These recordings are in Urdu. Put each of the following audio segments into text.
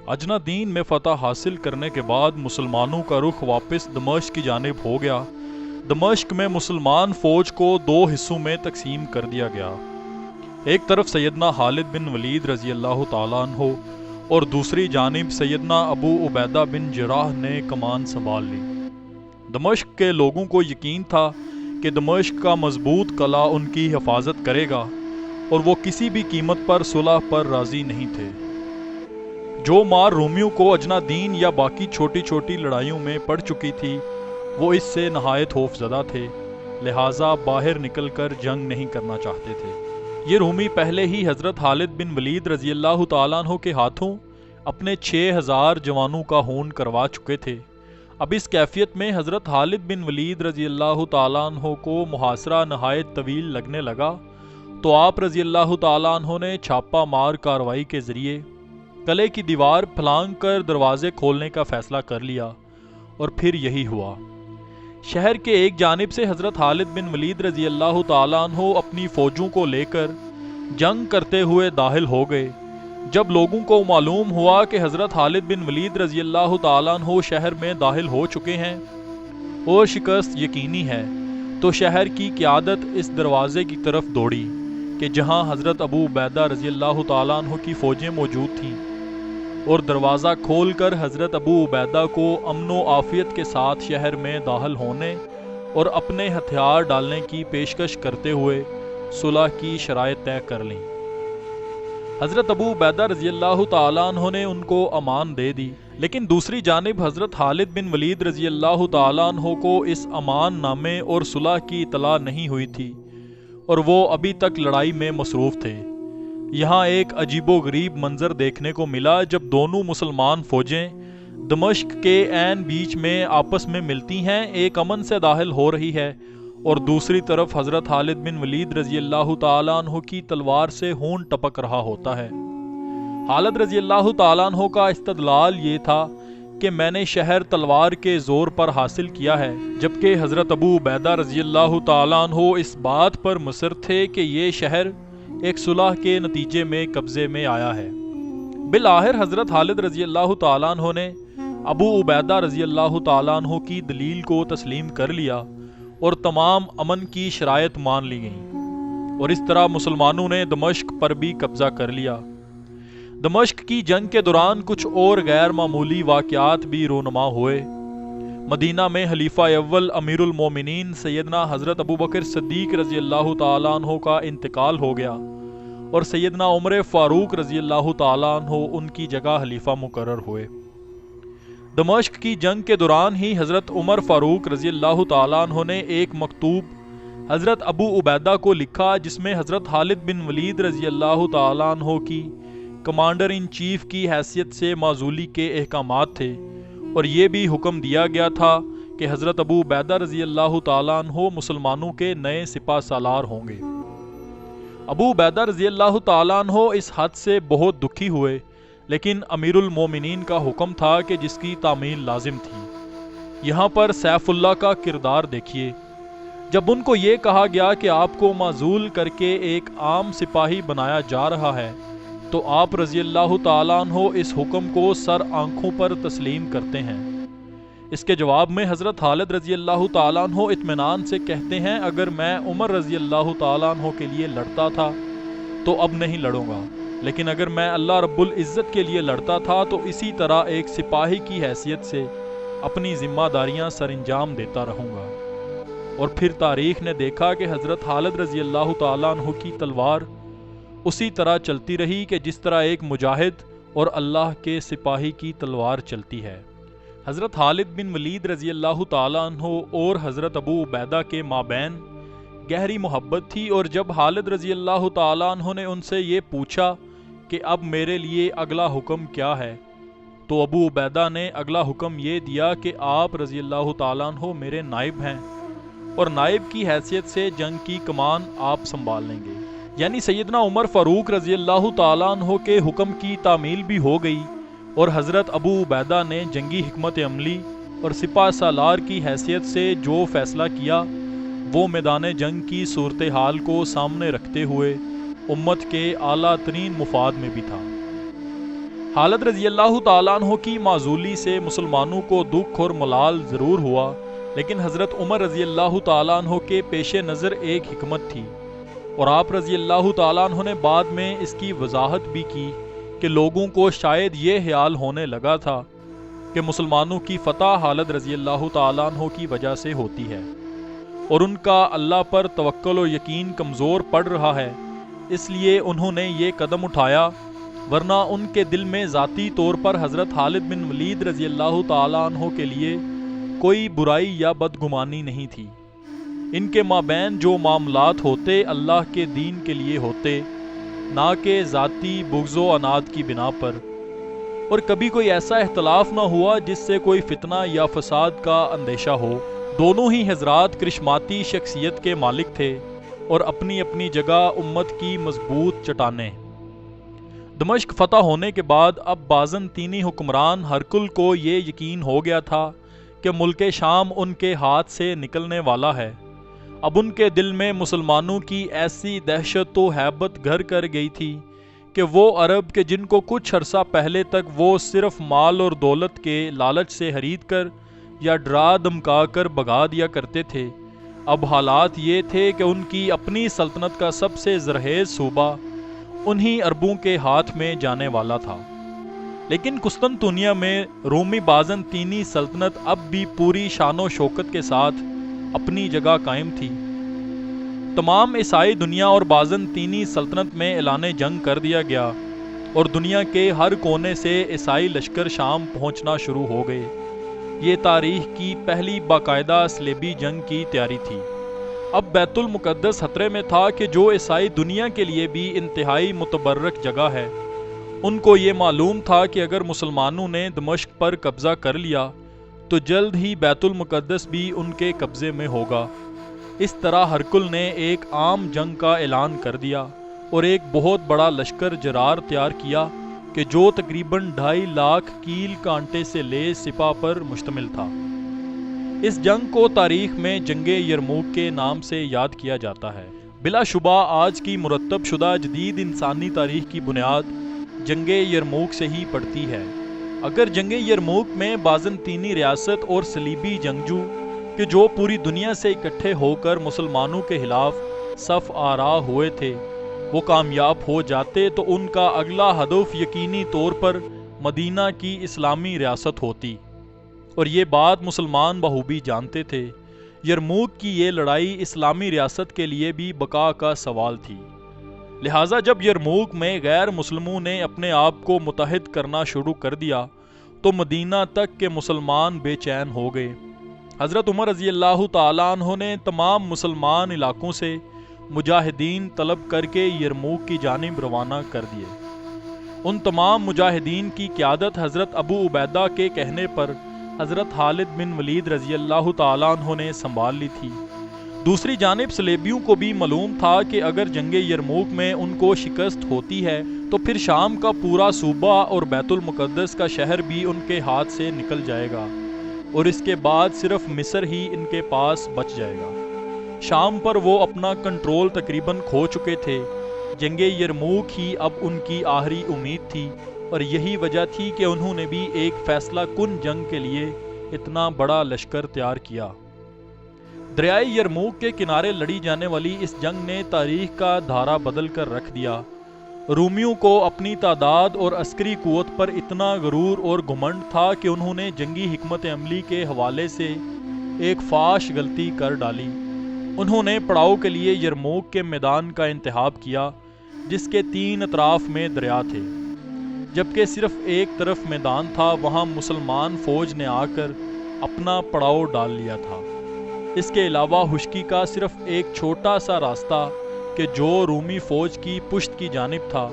اجنادین میں فتح حاصل کرنے کے بعد مسلمانوں کا رخ واپس دمشق کی جانب ہو گیا۔ دمشق میں مسلمان فوج کو 2 حصوں میں تقسیم کر دیا گیا۔ ایک طرف سیدنا خالد بن ولید رضی اللہ تعالیٰ عنہ اور دوسری جانب سیدنا ابو عبیدہ بن جراح نے کمان سنبھال لی۔ دمشق کے لوگوں کو یقین تھا کہ دمشق کا مضبوط قلعہ ان کی حفاظت کرے گا اور وہ کسی بھی قیمت پر صلح پر راضی نہیں تھے۔ جو مار رومیوں کو اجنادین یا باقی چھوٹی چھوٹی لڑائیوں میں پڑ چکی تھی وہ اس سے نہایت خوف زدہ تھے، لہٰذا باہر نکل کر جنگ نہیں کرنا چاہتے تھے۔ یہ رومی پہلے ہی حضرت خالد بن ولید رضی اللہ تعالیٰ عنہ کے ہاتھوں اپنے 6000 جوانوں کا خون کروا چکے تھے۔ اب اس کیفیت میں حضرت خالد بن ولید رضی اللہ تعالیٰ عنہ کو محاصرہ نہایت طویل لگنے لگا، تو آپ رضی اللہ تعالیٰ عنہ نے چھاپہ مار کارروائی کے ذریعے قلعے کی دیوار پھلانگ کر دروازے کھولنے کا فیصلہ کر لیا، اور پھر یہی ہوا۔ شہر کے ایک جانب سے حضرت خالد بن ولید رضی اللہ تعالیٰ عنہ اپنی فوجوں کو لے کر جنگ کرتے ہوئے داخل ہو گئے۔ جب لوگوں کو معلوم ہوا کہ حضرت خالد بن ولید رضی اللہ تعالیٰ عنہ شہر میں داخل ہو چکے ہیں اور شکست یقینی ہے، تو شہر کی قیادت اس دروازے کی طرف دوڑی کہ جہاں حضرت ابو عبیدہ رضی اللہ تعالیٰ عنہ کی فوجیں موجود تھیں، اور دروازہ کھول کر حضرت ابو عبیدہ کو امن و عافیت کے ساتھ شہر میں داخل ہونے اور اپنے ہتھیار ڈالنے کی پیشکش کرتے ہوئے صلح کی شرائط طے کر لیں۔ حضرت ابو عبیدہ رضی اللہ تعالیٰ عنہ نے ان کو امان دے دی، لیکن دوسری جانب حضرت خالد بن ولید رضی اللہ تعالیٰ عنہ کو اس امان نامے اور صلح کی اطلاع نہیں ہوئی تھی، اور وہ ابھی تک لڑائی میں مصروف تھے۔ یہاں ایک عجیب و غریب منظر دیکھنے کو ملا جب دونوں مسلمان فوجیں دمشق کے عین بیچ میں آپس میں ملتی ہیں، ایک امن سے داخل ہو رہی ہے اور دوسری طرف حضرت خالد بن ولید رضی اللہ تعالیٰ عنہ کی تلوار سے خون ٹپک رہا ہوتا ہے۔ خالد رضی اللہ تعالیٰ عنہ کا استدلال یہ تھا کہ میں نے شہر تلوار کے زور پر حاصل کیا ہے، جبکہ حضرت ابو عبیدہ رضی اللہ تعالیٰ عنہ اس بات پر مصر تھے کہ یہ شہر ایک صلح کے نتیجے میں قبضے میں آیا ہے۔ بالآخر حضرت خالد رضی اللہ تعالیٰ عنہ نے ابو عبیدہ رضی اللہ تعالیٰ عنہ کی دلیل کو تسلیم کر لیا اور تمام امن کی شرائط مان لی گئیں، اور اس طرح مسلمانوں نے دمشق پر بھی قبضہ کر لیا۔ دمشق کی جنگ کے دوران کچھ اور غیر معمولی واقعات بھی رونما ہوئے۔ مدینہ میں خلیفہ اول امیر المومنین سیدنا حضرت ابو بکر صدیق رضی اللہ تعالیٰ عنہ کا انتقال ہو گیا، اور سیدنا عمر فاروق رضی اللہ تعالیٰ عنہ ان کی جگہ خلیفہ مقرر ہوئے۔ دمشق کی جنگ کے دوران ہی حضرت عمر فاروق رضی اللہ تعالیٰ عنہ نے ایک مکتوب حضرت ابو عبیدہ کو لکھا، جس میں حضرت خالد بن ولید رضی اللہ تعالیٰ عنہ کی کمانڈر ان چیف کی حیثیت سے معزولی کے احکامات تھے، اور یہ بھی حکم دیا گیا تھا کہ حضرت ابو عبیدہ رضی اللہ تعالیٰ عنہ مسلمانوں کے نئے سپہ سالار ہوں گے۔ ابو عبیدہ رضی اللہ تعالیٰ عنہ اس حد سے بہت دکھی ہوئے، لیکن امیر المومنین کا حکم تھا کہ جس کی تعمیل لازم تھی۔ یہاں پر سیف اللہ کا کردار دیکھیے۔ جب ان کو یہ کہا گیا کہ آپ کو معزول کر کے ایک عام سپاہی بنایا جا رہا ہے، تو آپ رضی اللہ تعالیٰ عنہ اس حکم کو سر آنکھوں پر تسلیم کرتے ہیں۔ اس کے جواب میں حضرت خالد رضی اللہ تعالیٰ عنہ اطمینان سے کہتے ہیں، اگر میں عمر رضی اللہ تعالیٰ عنہ کے لیے لڑتا تھا تو اب نہیں لڑوں گا، لیکن اگر میں اللہ رب العزت کے لیے لڑتا تھا تو اسی طرح ایک سپاہی کی حیثیت سے اپنی ذمہ داریاں سر انجام دیتا رہوں گا۔ اور پھر تاریخ نے دیکھا کہ حضرت خالد رضی اللہ تعالیٰ عنہ کی تلوار اسی طرح چلتی رہی کہ جس طرح ایک مجاہد اور اللہ کے سپاہی کی تلوار چلتی ہے۔ حضرت خالد بن ولید رضی اللہ تعالیٰ عنہ اور حضرت ابو عبیدہ کے مابین گہری محبت تھی، اور جب خالد رضی اللہ تعالیٰ عنہ نے ان سے یہ پوچھا کہ اب میرے لیے اگلا حکم کیا ہے، تو ابو عبیدہ نے اگلا حکم یہ دیا کہ آپ رضی اللہ تعالیٰ عنہ میرے نائب ہیں، اور نائب کی حیثیت سے جنگ کی کمان آپ سنبھال لیں گے۔ یعنی سیدنا عمر فاروق رضی اللہ تعالیٰ عنہ کے حکم کی تعمیل بھی ہو گئی، اور حضرت ابو عبیدہ نے جنگی حکمت عملی اور سپہ سالار کی حیثیت سے جو فیصلہ کیا وہ میدان جنگ کی صورتحال کو سامنے رکھتے ہوئے امت کے اعلیٰ ترین مفاد میں بھی تھا۔ خالد رضی اللہ تعالیٰ عنہ کی معزولی سے مسلمانوں کو دکھ اور ملال ضرور ہوا، لیکن حضرت عمر رضی اللہ تعالیٰ عنہ کے پیش نظر ایک حکمت تھی، اور آپ رضی اللہ تعالیٰ عنہ نے بعد میں اس کی وضاحت بھی کی کہ لوگوں کو شاید یہ خیال ہونے لگا تھا کہ مسلمانوں کی فتح خالد رضی اللہ تعالیٰ عنہ کی وجہ سے ہوتی ہے، اور ان کا اللہ پر توکل و یقین کمزور پڑ رہا ہے، اس لیے انہوں نے یہ قدم اٹھایا، ورنہ ان کے دل میں ذاتی طور پر حضرت خالد بن ولید رضی اللہ تعالیٰ عنہ کے لیے کوئی برائی یا بدگمانی نہیں تھی۔ ان کے مابین جو معاملات ہوتے اللہ کے دین کے لیے ہوتے، نہ کہ ذاتی بغض و عناد کی بنا پر، اور کبھی کوئی ایسا اختلاف نہ ہوا جس سے کوئی فتنہ یا فساد کا اندیشہ ہو۔ دونوں ہی حضرات کرشماتی شخصیت کے مالک تھے اور اپنی اپنی جگہ امت کی مضبوط چٹانیں۔ دمشق فتح ہونے کے بعد اب بازنطینی حکمران ہرقل کو یہ یقین ہو گیا تھا کہ ملک شام ان کے ہاتھ سے نکلنے والا ہے۔ اب ان کے دل میں مسلمانوں کی ایسی دہشت و ہیبت گھر کر گئی تھی کہ وہ عرب کے جن کو کچھ عرصہ پہلے تک وہ صرف مال اور دولت کے لالچ سے خرید کر یا ڈرا دمکا کر بھگا دیا کرتے تھے، اب حالات یہ تھے کہ ان کی اپنی سلطنت کا سب سے زرخیز صوبہ انہی عربوں کے ہاتھ میں جانے والا تھا۔ لیکن قسطنطنیہ میں رومی بازنطینی سلطنت اب بھی پوری شان و شوکت کے ساتھ اپنی جگہ قائم تھی۔ تمام عیسائی دنیا اور بازنطینی سلطنت میں اعلان جنگ کر دیا گیا، اور دنیا کے ہر کونے سے عیسائی لشکر شام پہنچنا شروع ہو گئے۔ یہ تاریخ کی پہلی باقاعدہ صلیبی جنگ کی تیاری تھی۔ اب بیت المقدس خطرے میں تھا کہ جو عیسائی دنیا کے لیے بھی انتہائی متبرک جگہ ہے، ان کو یہ معلوم تھا کہ اگر مسلمانوں نے دمشق پر قبضہ کر لیا تو جلد ہی بیت المقدس بھی ان کے قبضے میں ہوگا۔ اس طرح ہرقل نے ایک عام جنگ کا اعلان کر دیا اور ایک بہت بڑا لشکر جرار تیار کیا کہ جو تقریباً 2.5 لاکھ کیل کانٹے سے لیس سپاہ پر مشتمل تھا۔ اس جنگ کو تاریخ میں جنگ یرموک کے نام سے یاد کیا جاتا ہے۔ بلا شبہ آج کی مرتب شدہ جدید انسانی تاریخ کی بنیاد جنگ یرموک سے ہی پڑتی ہے۔ اگر جنگ یرموک میں بازنطینی ریاست اور صلیبی جنگجو کہ جو پوری دنیا سے اکٹھے ہو کر مسلمانوں کے خلاف صف آرا ہوئے تھے وہ کامیاب ہو جاتے تو ان کا اگلا ہدف یقینی طور پر مدینہ کی اسلامی ریاست ہوتی، اور یہ بات مسلمان بخوبی جانتے تھے۔ یرموک کی یہ لڑائی اسلامی ریاست کے لیے بھی بقا کا سوال تھی، لہٰذا جب یرموک میں غیر مسلموں نے اپنے آپ کو متحد کرنا شروع کر دیا تو مدینہ تک کے مسلمان بے چین ہو گئے۔ حضرت عمر رضی اللہ تعالیٰ عنہ نے تمام مسلمان علاقوں سے مجاہدین طلب کر کے یرموک کی جانب روانہ کر دیے۔ ان تمام مجاہدین کی قیادت حضرت ابو عبیدہ کے کہنے پر حضرت خالد بن ولید رضی اللہ تعالیٰ عنہ نے سنبھال لی تھی۔ دوسری جانب صلیبیوں کو بھی معلوم تھا کہ اگر جنگ یرموک میں ان کو شکست ہوتی ہے تو پھر شام کا پورا صوبہ اور بیت المقدس کا شہر بھی ان کے ہاتھ سے نکل جائے گا، اور اس کے بعد صرف مصر ہی ان کے پاس بچ جائے گا۔ شام پر وہ اپنا کنٹرول تقریباً کھو چکے تھے۔ جنگ یرموک ہی اب ان کی آخری امید تھی، اور یہی وجہ تھی کہ انہوں نے بھی ایک فیصلہ کن جنگ کے لیے اتنا بڑا لشکر تیار کیا۔ دریائے یرموک کے کنارے لڑی جانے والی اس جنگ نے تاریخ کا دھارا بدل کر رکھ دیا۔ رومیوں کو اپنی تعداد اور عسکری قوت پر اتنا غرور اور گھمنڈ تھا کہ انہوں نے جنگی حکمت عملی کے حوالے سے ایک فاش غلطی کر ڈالی۔ انہوں نے پڑاؤ کے لیے یرموک کے میدان کا انتخاب کیا جس کے 3 اطراف میں دریا تھے، جبکہ صرف ایک طرف میدان تھا، وہاں مسلمان فوج نے آ کر اپنا پڑاؤ ڈال لیا تھا۔ اس کے علاوہ خشکی کا صرف ایک چھوٹا سا راستہ کہ جو رومی فوج کی پشت کی جانب تھا۔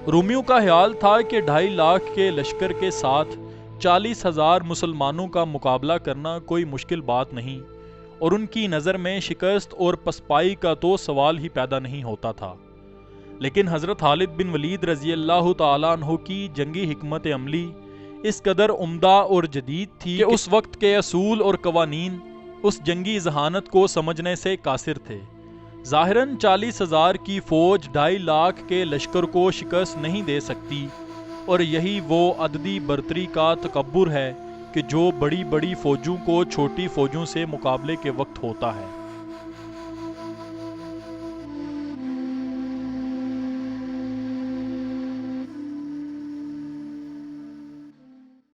رومیوں کا خیال تھا کہ 2.5 لاکھ کے لشکر کے ساتھ 40,000 مسلمانوں کا مقابلہ کرنا کوئی مشکل بات نہیں، اور ان کی نظر میں شکست اور پسپائی کا تو سوال ہی پیدا نہیں ہوتا تھا۔ لیکن حضرت خالد بن ولید رضی اللہ تعالیٰ عنہ کی جنگی حکمت عملی اس قدر عمدہ اور جدید تھی کہ اس وقت کے اصول اور قوانین اس جنگی ذہانت کو سمجھنے سے قاصر تھے۔ ظاہراً 40,000 کی فوج 2.5 لاکھ کے لشکر کو شکست نہیں دے سکتی، اور یہی وہ عددی برتری کا تکبر ہے کہ جو بڑی بڑی فوجوں کو چھوٹی فوجوں سے مقابلے کے وقت ہوتا ہے۔